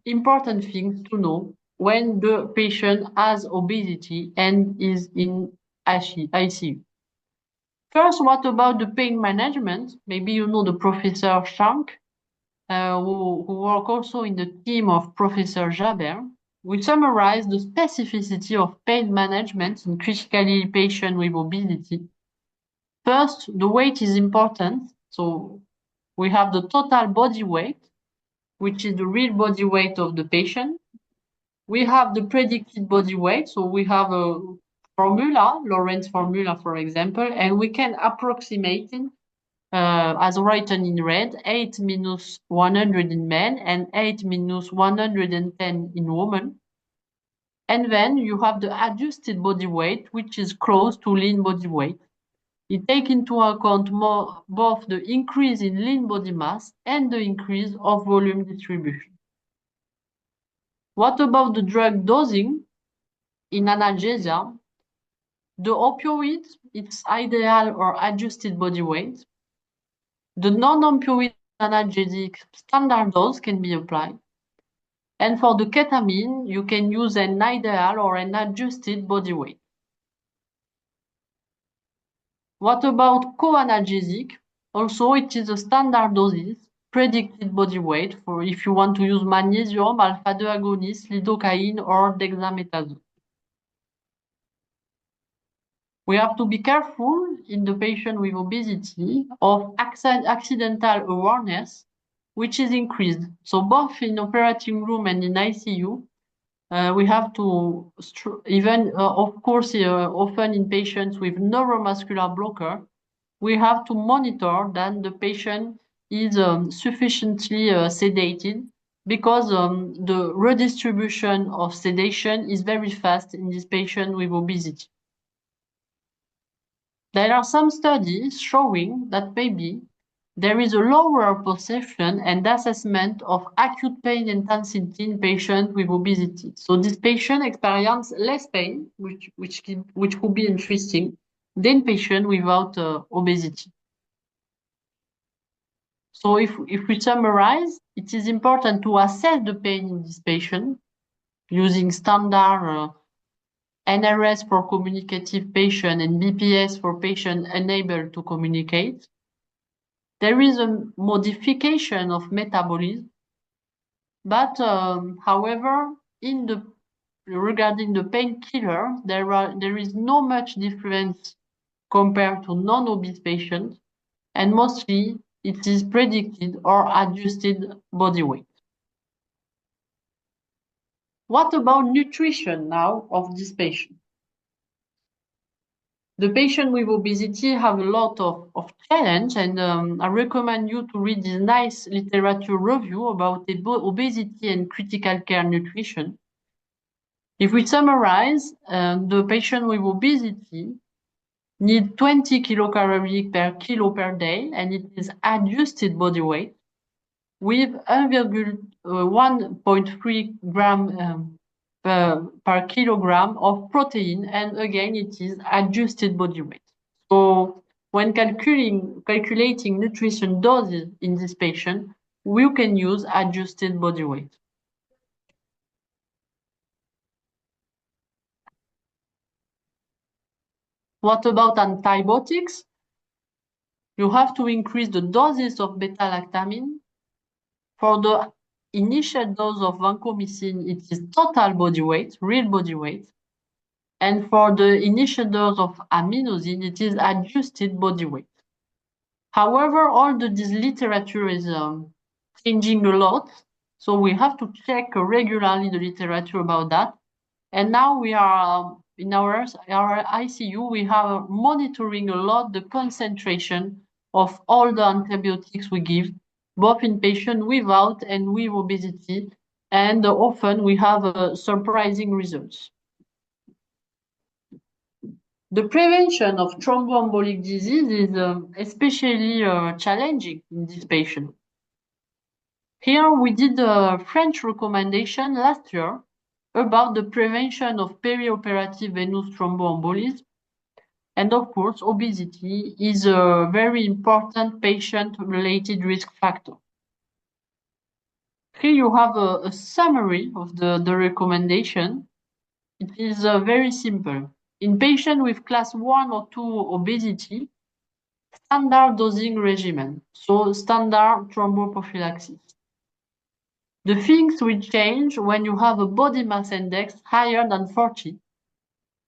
important things to know when the patient has obesity and is in ICU. First, what about the pain management? Maybe you know the Professor Shank, who work also in the team of Professor Jaber. We summarize the specificity of pain management in critically ill patients with obesity. First, the weight is important. So we have the total body weight, which is the real body weight of the patient. We have the predicted body weight. So we have a formula, Lorentz formula, for example, and we can approximate it as written in red, 8 minus 100 in men and 8 minus 110 in women. And then you have the adjusted body weight, which is close to lean body weight. It takes into account both the increase in lean body mass and the increase of volume distribution. What about the drug dosing in analgesia? The opioid, it's ideal or adjusted body weight. The non-opioid analgesic standard dose can be applied. And for the ketamine, you can use an ideal or an adjusted body weight. What about co-analgesic? Also, it is a standard doses, predicted body weight for if you want to use magnesium, alpha-2 agonist, lidocaine, or dexamethasone. We have to be careful in the patient with obesity of accidental awareness, which is increased. So both in operating room and in ICU, we have to, even of course, often in patients with neuromuscular blocker, we have to monitor that the patient is sufficiently sedated because the redistribution of sedation is very fast in this patient with obesity. There are some studies showing that maybe there is a lower perception and assessment of acute pain intensity in patients with obesity. So this patient experience less pain, which could be interesting, than patient without obesity. So if we summarize, it is important to assess the pain in this patient using standard NRS for communicative patient and BPS for patient unable to communicate. There is a modification of metabolism, but however, regarding the painkiller, there is no much difference compared to non-obese patients, and mostly it is predicted or adjusted body weight. What about nutrition now of this patient? The patient with obesity have a lot of challenge, and I recommend you to read this nice literature review about obesity and critical care nutrition. If we summarize, the patient with obesity need 20 kilocalories per kilo per day, and it is adjusted body weight with 1.3 gram per kilogram of protein, and again, it is adjusted body weight. So when calculating nutrition doses in this patient, we can use adjusted body weight. What about antibiotics? You have to increase the doses of beta-lactamine. For the initial dose of vancomycin, it is total body weight, real body weight. And for the initial dose of aminosin, it is adjusted body weight. However, all this literature is changing a lot. So we have to check regularly the literature about that. And now we are in our ICU, we have monitoring a lot the concentration of all the antibiotics we give, both in patients without and with obesity. And often we have surprising results. The prevention of thromboembolic disease is especially challenging in this patient. Here we did a French recommendation last year about the prevention of perioperative venous thromboembolism. And of course, obesity is a very important patient-related risk factor. Here you have a summary of the recommendation. It is very simple. in patients with class 1 or 2 obesity, standard dosing regimen, so standard thromboprophylaxis. The things will change when you have a body mass index higher than 40.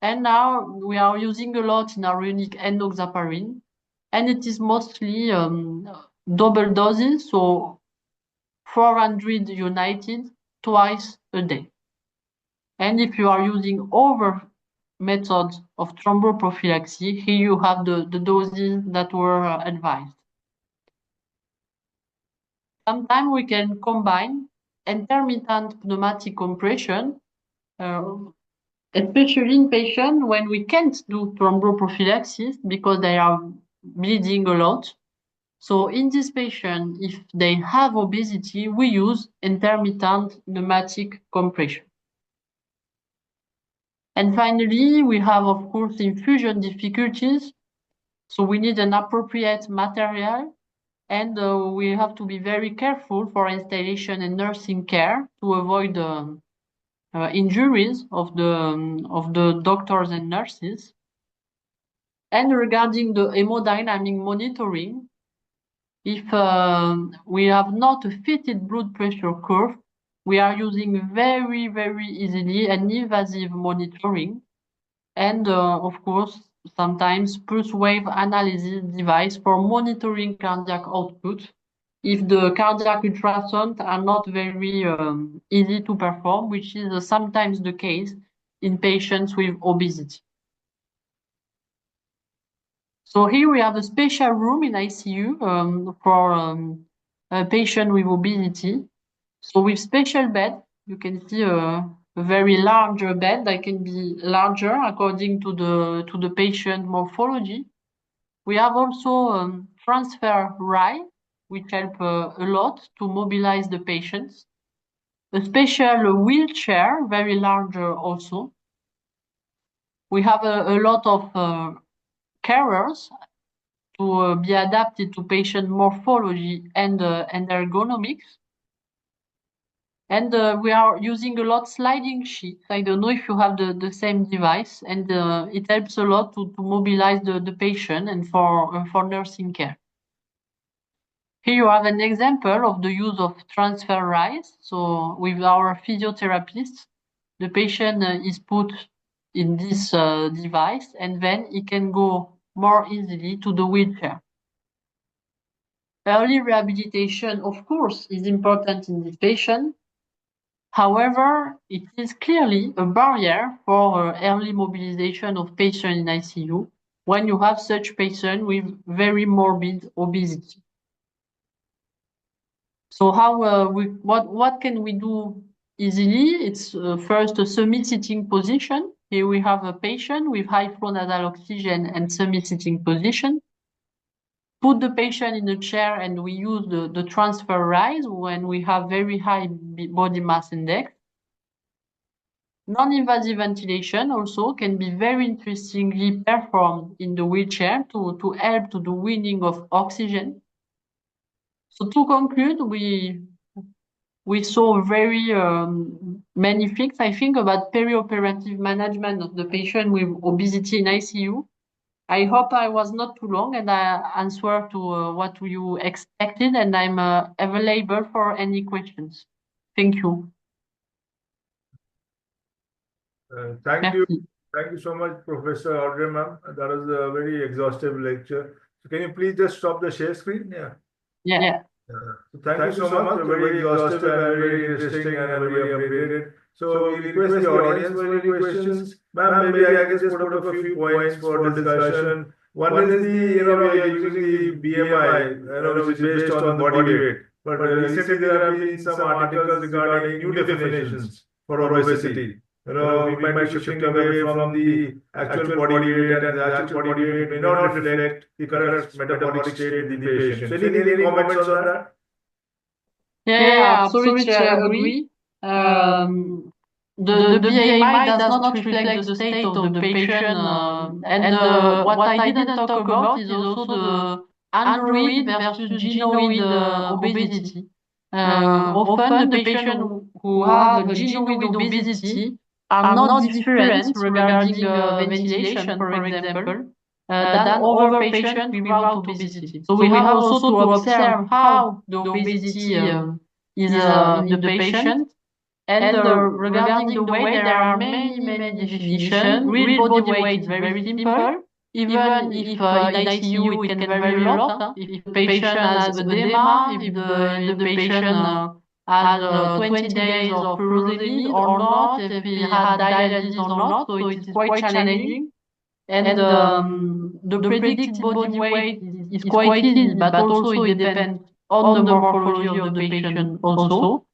And now we are using a lot in our unique enoxaparin, and it is mostly double doses, so 400 united twice a day. And if you are using other methods of thromboprophylaxis, here you have the doses that were advised. Sometimes we can combine intermittent pneumatic compression, especially in patients when we can't do thromboprophylaxis because they are bleeding a lot. So in this patient, if they have obesity, we use intermittent pneumatic compression. And finally, we have, of course, infusion difficulties. So we need an appropriate material, and we have to be very careful for installation and nursing care to avoid injuries of the doctors and nurses. And regarding the hemodynamic monitoring, if we have not a fitted blood pressure curve, we are using very, very easily an invasive monitoring. And of course, sometimes pulse wave analysis device for monitoring cardiac output if the cardiac ultrasound are not very easy to perform, which is sometimes the case in patients with obesity. So here we have a special room in ICU for a patient with obesity. So with special bed, you can see a very large bed that can be larger according to the patient morphology. We have also transfer rail, which help a lot to mobilize the patients. A special wheelchair, very large also. We have a lot of carers to be adapted to patient morphology and ergonomics. And we are using a lot sliding sheets. I don't know if you have the same device, and it helps a lot to mobilize the patient and for nursing care. Here you have an example of the use of transfer rails. So with our physiotherapists, the patient is put in this device, and then he can go more easily to the wheelchair. Early rehabilitation, of course, is important in this patient. However, it is clearly a barrier for early mobilization of patients in ICU when you have such patients with very morbid obesity. So how what can we do easily? It's first a semi-sitting position. Here we have a patient with high flow nasal oxygen and semi-sitting position. Put the patient in a chair and we use the transfer rise when we have very high body mass index. Non-invasive ventilation also can be very interestingly performed in the wheelchair to help to the weaning of oxygen. So to conclude, we saw very many things, I think, about perioperative management of the patient with obesity in ICU. I hope I was not too long and I answered to what you expected, and I'm available for any questions. Thank you. Thank you. Thank you so much, Professor Audrey, ma'am. That was a very exhaustive lecture. So can you please just stop the share screen? Yeah. Yeah. So thank you so much. Very exhaustive and very interesting and very updated. So we request the audience for any questions. Ma'am, maybe I can just put up a few points for discussion. One is we are using the BMI, which is based on the body weight. But recently there have been some articles regarding new definitions for obesity. We might be shifting away from the actual body weight, and the actual body weight may not reflect the current metabolic state in the patient. So any comments on that? Yeah, absolutely agree. The BMI does not reflect the state of the patient, and what I didn't talk about is also the android versus genoid obesity. Often the patient who have genoid obesity are not different regarding ventilation, for example, than other patients without obesity. So we have also to observe how the obesity is in the patient. And regarding the weight, there are many definitions. Real body weight is very simple. Even if in ICU it can vary a lot. If the patient has edema, if the patient has 20 days of pyrolysis or not, if he had dialysis or not, so it is quite challenging. And the predicted body weight is quite easy, but also it depends on the morphology of the patient also.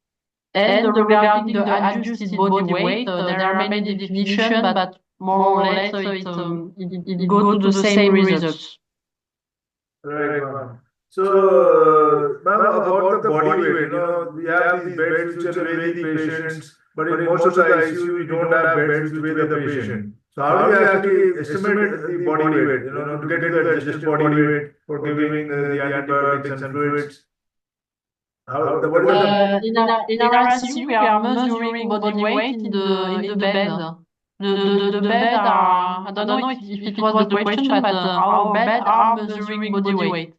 And regarding the adjusted body weight, there are many definitions, but more or less it goes to the same results. Right, ma'am. So, ma'am, about the body weight, we have these beds which will weigh the patients, but in most of the ICUs, we don't have beds which weigh the patient. So, how do you actually estimate the body weight, to get to the adjusted body weight for giving the antibiotics and fluids? What is the In our ICU, we are measuring body weight in the bed. The bed are, I don't know if it was the question, but our bed are measuring body weight.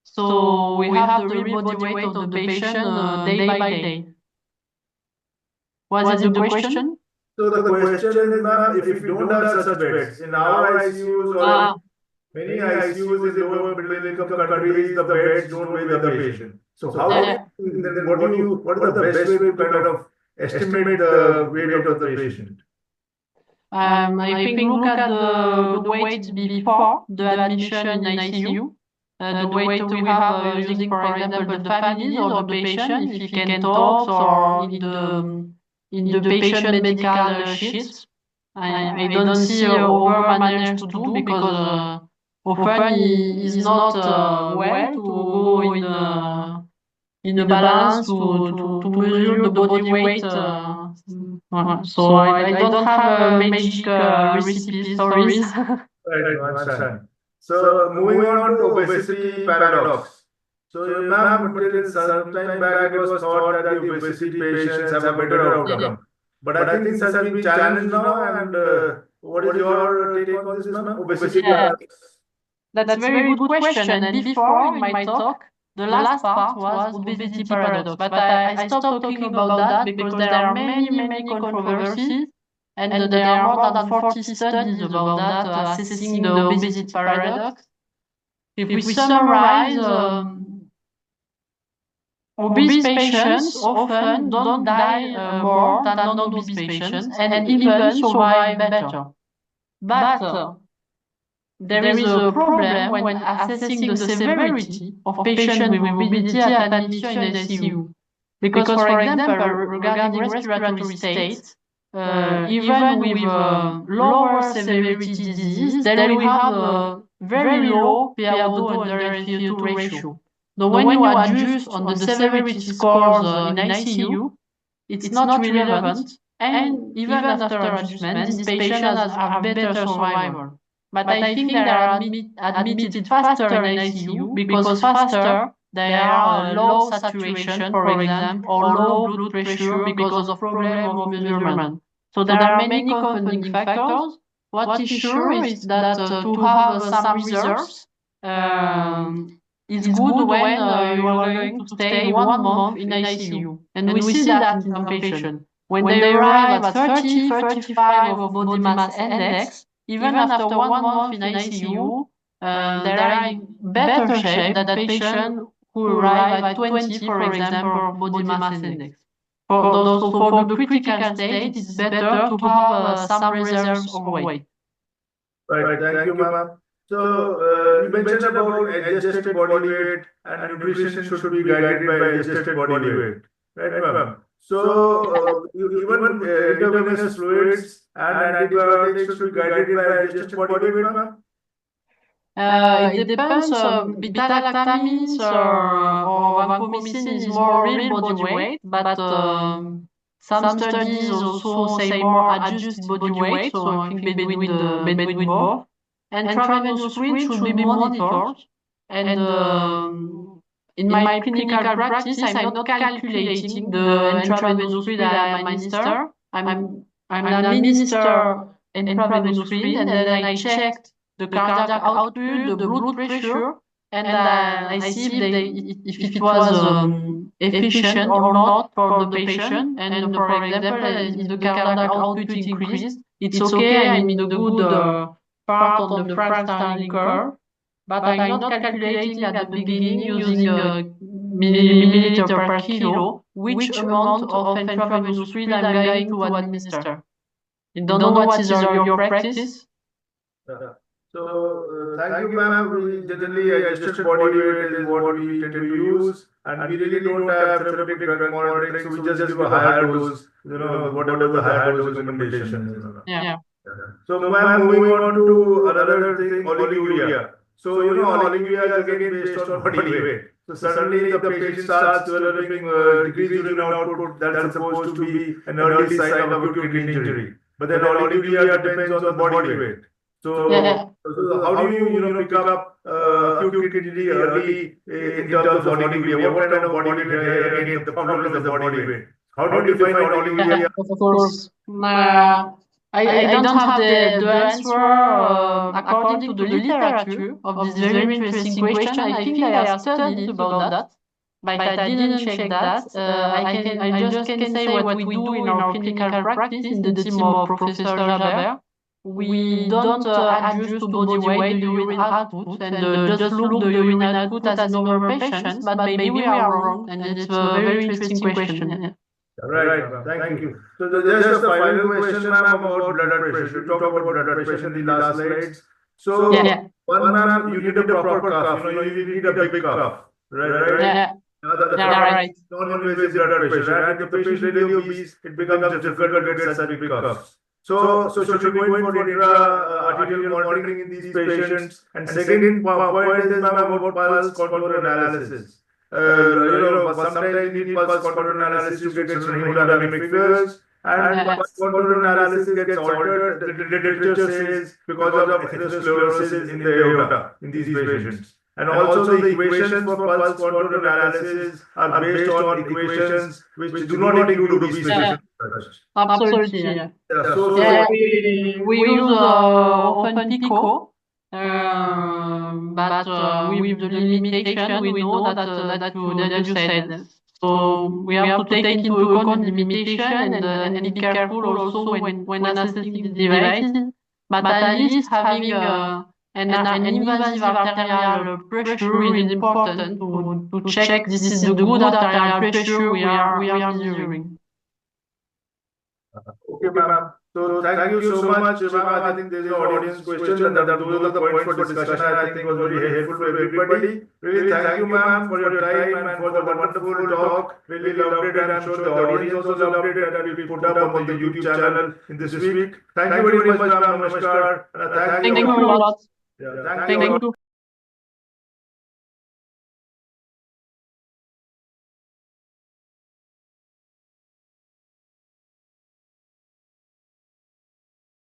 So we have the real body weight of the patient day by day. Was it the question? So the question is, ma'am, if we don't have such beds in our ICUs or many ICUs in lower middle income countries, the beds don't weigh the patient. So how do you, then what is the best way to kind of estimate the weight of the patient? I think look at the weight before the admission in ICU. The weight we have using, for example, the families or the patient, if he can talk or in the patient medical sheets. I don't see over managed to do because often he is not well to go in a balance to measure the body weight. So I don't have a magic recipe stories. Right, I understand. So moving on to obesity paradox. So, ma'am, until some time back, it was thought that the obesity patients have a better outcome. But I think this has been challenged now. And what is your take on this, ma'am? Obesity paradox. That's a very good question. And before in my talk, the last part was obesity paradox. But I stopped talking about that because there are many controversies. And there are more than 40 studies about that assessing the obesity paradox. If we summarize, obese patients often don't die more than non-obese patients and even survive better. But there is a problem when assessing the severity of patients with obesity at admission in ICU. Because, for example, regarding respiratory states, even with lower severity disease, then we have a very low PRO under FiO2 ratio. So when you adjust on the severity scores in ICU, it's not relevant. And even after adjustment, these patients have better survival. But I think they are admitted faster in ICU because faster they are low saturation, for example, or low blood pressure because of problem of measurement. So there are many confounding factors. What is sure is that to have some reserves is good when you are going to stay 1 month in ICU. And we see that in some patients. When they arrive at 30, 35 of body mass index, even after 1 month in ICU, they are in better shape than patients who arrive at 20, for example, body mass index. For the critical state, it's better to have some reserves of weight. Right, thank you, ma'am. So, you mentioned about adjusted body weight and nutrition should be guided by adjusted body weight, right, ma'am? So, even intravenous fluids and antibiotics should be guided by adjusted body weight, ma'am? It depends. Beta-lactamines or vancomycin is more real body weight, but some studies also say more adjusted body weight, so I think between both. And intravenous fluid should be monitored. And in my clinical practice, I'm not calculating the intravenous fluid I administer. I'm administer intravenous and then I checked the cardiac output, the blood pressure, and I see if it was efficient or not for the patient. And for example, if the cardiac output increased, it's okay. I'm in the good part on the Frank Starling curve, but I'm not calculating at the beginning using milliliter per kilo which amount of intravenous fluid I'm going to administer. I don't know what is your practice. Yeah. So, thank you, ma'am. We generally adjusted body weight is what we tend to use, and we really don't have therapeutic drug monitoring, so we just give a higher dose, whatever the higher dose recommendation is. Yeah. So, ma'am, moving on to another thing, oliguria. So, oliguria is again based on body weight. So, suddenly the patient starts developing decreased urine output. That's supposed to be an early sign of acute kidney injury. But then oliguria depends on the body weight. So, how do you pick up acute kidney early in terms of oliguria? What kind of body weight? Again, the problem is the body weight. How do you define oliguria? Yeah, of course. I don't have the answer according to the literature of this very interesting question. I think I have studied about that, but I didn't check that. I just can say what we do in our clinical practice in the team of Professor Jaber. We don't adjust to body weight the urine output and just look the urine output as normal patients, but maybe we are wrong, and it's a very interesting question. Right, ma'am. Thank you. So just a final question, ma'am, about blood pressure. You talked about blood pressure in the last slides. So, one, ma'am, you need a proper cuff. You need a big cuff. Right? Yeah. Right. Non-invasive blood pressure. And if the patient is really obese, it becomes difficult to get such big cuffs. So should we go in for intra-arterial monitoring in these patients? And second point is, ma'am, about pulse contour analysis. Sometimes you need pulse contour analysis to get some hemodynamic figures, and pulse contour analysis gets altered. The literature says because of atherosclerosis in the aorta in these patients. And also the equations for pulse contour analysis are based on equations which do not include obese patients. Absolutely. Yeah. We use often PICO, but with the limitation, we know that you said. So we have to take into account the limitation and be careful also when assessing these devices. But at least having an invasive arterial pressure is important to check this is the good arterial pressure we are measuring. Okay, ma'am. So thank you so much, ma'am. I think there's an audience question, and those are the points for discussion. I think was very helpful for everybody. Really, thank you, ma'am, for your time and for the wonderful talk. Really loved it, and I'm sure the audience also loved it, and will be put up on the YouTube channel in this week. Thank you very much, ma'am. Namaskar. Thank you a lot. Yeah, Thank you.